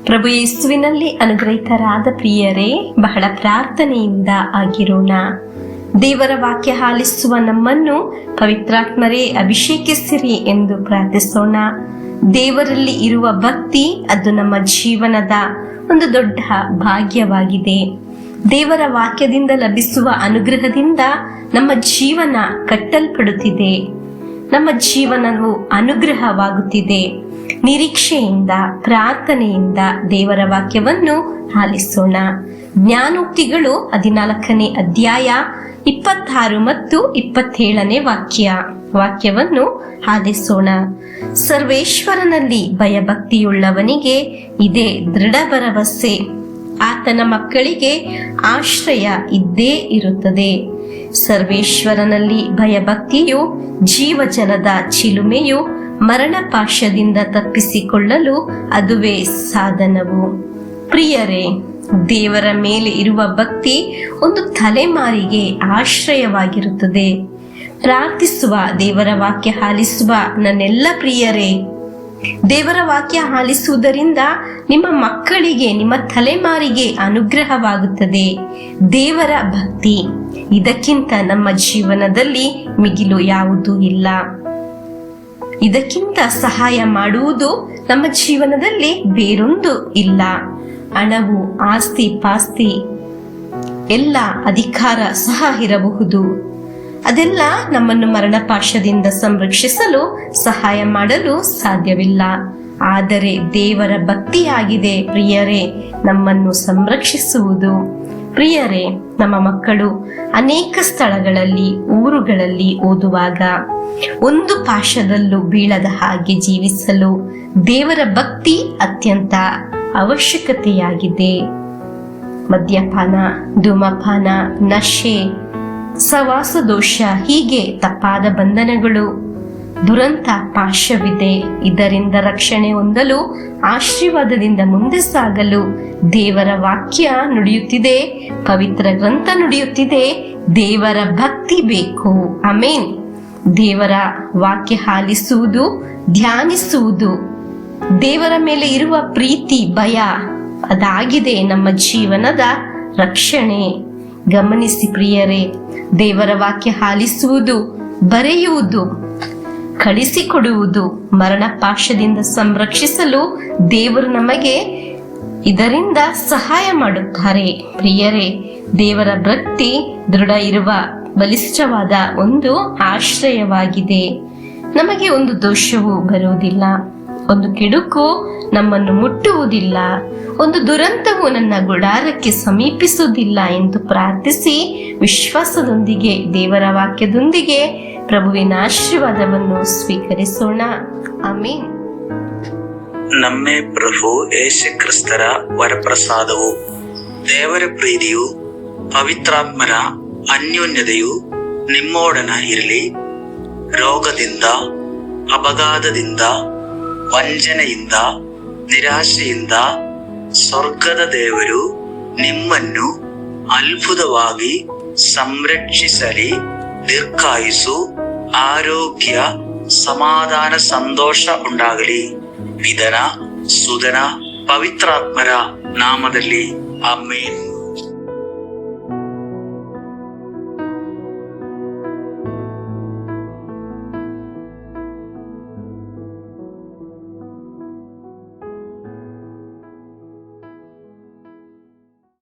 ಪ್ರಭು ಯೇಸುವಿನಲ್ಲಿ ಅನುಗ್ರಹಿತರಾದ ಪ್ರಿಯರೇ, ಬಹಳ ಪ್ರಾರ್ಥನೆಯಿಂದ ಆಗಿರೋಣ. ದೇವರ ವಾಕ್ಯ ಆಲಿಸುವ ನಮ್ಮನ್ನು ಪವಿತ್ರಾತ್ಮರೇ ಅಭಿಷೇಕಿಸಿರಿ ಎಂದು ಪ್ರಾರ್ಥಿಸೋಣ. ದೇವರಲ್ಲಿ ಇರುವ ಭಕ್ತಿ ಅದು ನಮ್ಮ ಜೀವನದ ಒಂದು ದೊಡ್ಡ ಭಾಗ್ಯವಾಗಿದೆ. ದೇವರ ವಾಕ್ಯದಿಂದ ಲಭಿಸುವ ಅನುಗ್ರಹದಿಂದ ನಮ್ಮ ಜೀವನ ಕಟ್ಟಲ್ಪಡುತ್ತಿದೆ. ನಮ್ಮ ಜೀವನವು ಅನುಗ್ರಹವಾಗುತ್ತಿದೆ. ನಿರೀಕ್ಷೆಯಿಂದ, ಪ್ರಾರ್ಥನೆಯಿಂದ ದೇವರ ವಾಕ್ಯವನ್ನು ಆಲಿಸೋಣ. ಜ್ಞಾನೋಕ್ತಿಗಳು 14ನೇ ಅಧ್ಯಾಯ 26 ಮತ್ತು 27ನೇ ವಾಕ್ಯವನ್ನು ಆಲಿಸೋಣ. ಸರ್ವೇಶ್ವರನಲ್ಲಿ ಭಯಭಕ್ತಿಯುಳ್ಳವನಿಗೆ ಇದೇ ದೃಢ ಭರವಸೆ, ಆತನ ಮಕ್ಕಳಿಗೆ ಆಶ್ರಯ ಇದ್ದೇ ಇರುತ್ತದೆ. ಸರ್ವೇಶ್ವರನಲ್ಲಿ ಭಯಭಕ್ತಿಯು ಜೀವಜಲದ ಚಿಲುಮೆಯು, ಮರಣ ಪಾಶದಿಂದ ತಪ್ಪಿಸಿಕೊಳ್ಳಲು ಅದುವೇ ಸಾಧನವು. ಪ್ರಿಯರೇ, ದೇವರ ಮೇಲೆ ಇರುವ ಭಕ್ತಿ ಒಂದು ತಲೆಮಾರಿಗೆ ಆಶ್ರಯವಾಗಿರುತ್ತದೆ. ಪ್ರಾರ್ಥಿಸುವ, ದೇವರ ವಾಕ್ಯ ಆಲಿಸುವ ನನ್ನೆಲ್ಲ ಪ್ರಿಯರೇ, ದೇವರ ವಾಕ್ಯ ಆಲಿಸುವುದರಿಂದ ನಿಮ್ಮ ಮಕ್ಕಳಿಗೆ, ನಿಮ್ಮ ತಲೆಮಾರಿಗೆ ಅನುಗ್ರಹವಾಗುತ್ತದೆ. ದೇವರ ಭಕ್ತಿ, ಇದಕ್ಕಿಂತ ನಮ್ಮ ಜೀವನದಲ್ಲಿ ಮಿಗಿಲು ಯಾವುದೂ ಇಲ್ಲ. ಇದಕ್ಕಿಂತ ಸಹಾಯ ಮಾಡುವುದು ನಮ್ಮ ಜೀವನದಲ್ಲಿ ಬೇರೊಂದು ಇಲ್ಲ. ಹಣವು, ಆಸ್ತಿ ಪಾಸ್ತಿ, ಎಲ್ಲ ಅಧಿಕಾರ ಸಹ ಇರಬಹುದು. ಅದೆಲ್ಲ ನಮ್ಮನ್ನು ಮರಣಪಾಶದಿಂದ ಸಂರಕ್ಷಿಸಲು ಸಹಾಯ ಮಾಡಲು ಸಾಧ್ಯವಿಲ್ಲ. ಆದರೆ ದೇವರ ಭಕ್ತಿಯಾಗಿದೆ ಪ್ರಿಯರೇ ನಮ್ಮನ್ನು ಸಂರಕ್ಷಿಸುವುದು. ಪ್ರಿಯರೇ, ನಮ್ಮ ಮಕ್ಕಳು ಅನೇಕ ಸ್ಥಳಗಳಲ್ಲಿ, ಊರುಗಳಲ್ಲಿ ಓದುವಾಗ ಒಂದು ಪಾಶದಲ್ಲೂ ಬೀಳದ ಹಾಗೆ ಜೀವಿಸಲು ದೇವರ ಭಕ್ತಿ ಅತ್ಯಂತ ಅವಶ್ಯಕತೆಯಾಗಿದೆ. ಮದ್ಯಪಾನ, ಧೂಮಪಾನ, ನಶೆ, ಸವಾಸ ದೋಷ, ಹೀಗೆ ತಪ್ಪಾದ ಬಂಧನಗಳು, ದುರಂತ ಪಾಶವಿದೆ. ಇದರಿಂದ ರಕ್ಷಣೆ ಹೊಂದಲು, ಆಶೀರ್ವಾದದಿಂದ ಮುಂದೆ ಸಾಗಲು ದೇವರ ವಾಕ್ಯ ನುಡಿಯುತ್ತಿದೆ, ಪವಿತ್ರ ಗ್ರಂಥ ನುಡಿಯುತ್ತಿದೆ. ದೇವರ ಭಕ್ತಿ ಬೇಕು. ಆಮೇನ್. ದೇವರ ವಾಕ್ಯ ಆಲಿಸುವುದು, ಧ್ಯಾನಿಸುವುದು, ದೇವರ ಮೇಲೆ ಇರುವ ಪ್ರೀತಿ, ಭಯ, ಅದಾಗಿದೆ ನಮ್ಮ ಜೀವನದ ರಕ್ಷಣೆ. ಗಮನಿಸಿ ಪ್ರಿಯರೇ, ದೇವರ ವಾಕ್ಯ ಆಲಿಸುವುದು, ಬರೆಯುವುದು, ಕಳಿಸಿಕೊಡುವುದು, ಮರಣ ಪಾಶದಿಂದ ಸಂರಕ್ಷಿಸಲು ದೇವರು ನಮಗೆ ಇದರಿಂದ ಸಹಾಯ ಮಾಡುತ್ತಾರೆ. ಪ್ರಿಯರೇ, ದೇವರ ಭಕ್ತಿ ದೃಢ ಇರುವ ಬಲಿಷ್ಠವಾದ ಒಂದು ಆಶ್ರಯವಾಗಿದೆ. ನಮಗೆ ಒಂದು ದೋಷವೂ ಬರುವುದಿಲ್ಲ, ಒಂದು ಕೆಡುಕು ನಮ್ಮನ್ನು ಮುಟ್ಟುವುದಿಲ್ಲ, ಒಂದು ದುರಂತವು ನನ್ನ ಗುಡಾರಕ್ಕೆ ಸಮೀಪಿಸುವುದಿಲ್ಲ ಎಂದು ಪ್ರಾರ್ಥಿಸಿ ವಿಶ್ವಾಸದೊಂದಿಗೆ, ದೇವರ ವಾಕ್ಯದೊಂದಿಗೆ ಪ್ರಭುವಿನ ಆಶೀರ್ವಾದವನ್ನು ಸ್ವೀಕರಿಸೋಣ. ಆಮೀನ್. ನಮ್ಮೇ ಪ್ರಭು ಯೇಸು ಕ್ರಿಸ್ತರ ವರಪ್ರಸಾದವು, ದೇವರ ಪ್ರೀತಿಯು, ಪವಿತ್ರಾತ್ಮರ ಅನ್ಯೋನ್ಯತೆಯು ನಿಮ್ಮೊಡನ ಇರಲಿ. ರೋಗದಿಂದ, ಅಪಘಾತದಿಂದ, ವಂಚನೆಯಿಂದ, ನಿರಾಶೆಯಿಂದ ಸ್ವರ್ಗದ ದೇವರು ನಿಮ್ಮನ್ನು ಅದ್ಭುತವಾಗಿ ಸಂರಕ್ಷಿಸಲಿ. ದೀರ್ಘಾಯುಸ್ಸು, ಆರೋಗ್ಯ, ಸಮಾಧಾನ, ಸಂತೋಷ ಉಂಟಾಗಲಿ. ಪಿತನ, ಸುತನ, ಪವಿತ್ರಾತ್ಮರ ನಾಮದಲ್ಲಿ ಆಮೆನ್.